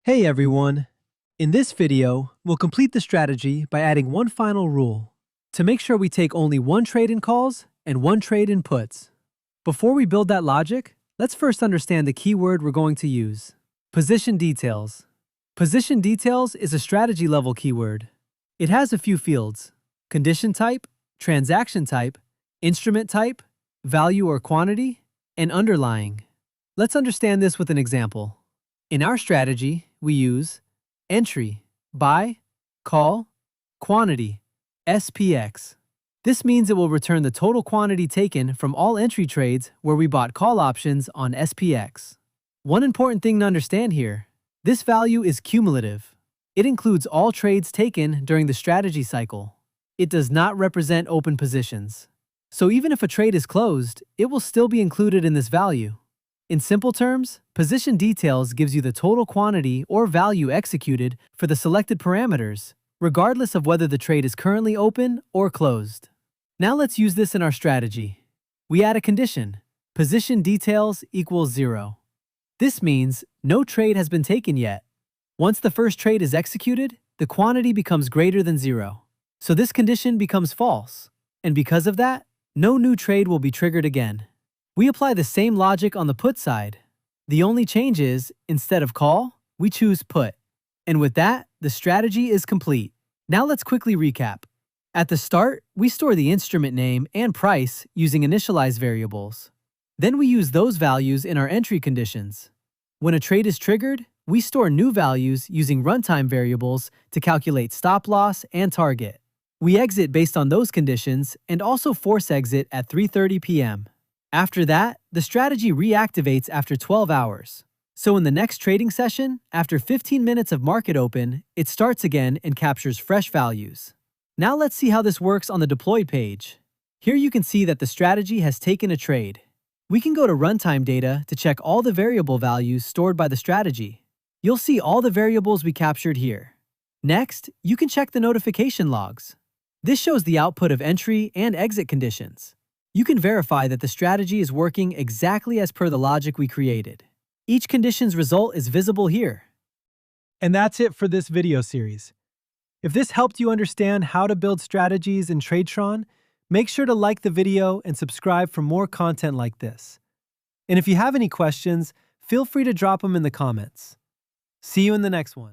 Hey everyone! In this video, we'll complete the strategy by adding one final rule to make sure we take only one trade in calls and one trade in puts. Before we build that logic, let's first understand the keyword we're going to use: position details. Position details is a strategy level keyword. It has a few fields: condition type, transaction type, instrument type, value or quantity, and underlying. Let's understand this with an example. In our strategy, we use entry, buy, call, quantity, SPX. This means it will return the total quantity taken from all entry trades where we bought call options on SPX. One important thing to understand here: this value is cumulative. It includes all trades taken during the strategy cycle. It does not represent open positions. So even if a trade is closed, it will still be included in this value. In simple terms, position details gives you the total quantity or value executed for the selected parameters, regardless of whether the trade is currently open or closed. Now let's use this in our strategy. We add a condition: position details equals 0. This means no trade has been taken yet. Once the first trade is executed, the quantity becomes greater than 0. So this condition becomes false, and because of that, no new trade will be triggered again. We apply the same logic on the put side. The only change is, instead of call, we choose put. And with that, the strategy is complete. Now let's quickly recap. At the start, we store the instrument name and price using Initialize Variables. Then we use those values in our entry conditions. When a trade is triggered, we store new values using Runtime Variables to calculate stop loss and target. We exit based on those conditions and also force exit at 3:30 p.m. After that, the strategy reactivates after 12 hours. So in the next trading session, after 15 minutes of market open, it starts again and captures fresh values. Now let's see how this works on the deployed page. Here you can see that the strategy has taken a trade. We can go to runtime data to check all the variable values stored by the strategy. You'll see all the variables we captured here. Next, you can check the notification logs. This shows the output of entry and exit conditions. You can verify that the strategy is working exactly as per the logic we created. Each condition's result is visible here. And that's it for this video series. If this helped you understand how to build strategies in Tradetron, make sure to like the video and subscribe for more content like this. And if you have any questions, feel free to drop them in the comments. See you in the next one.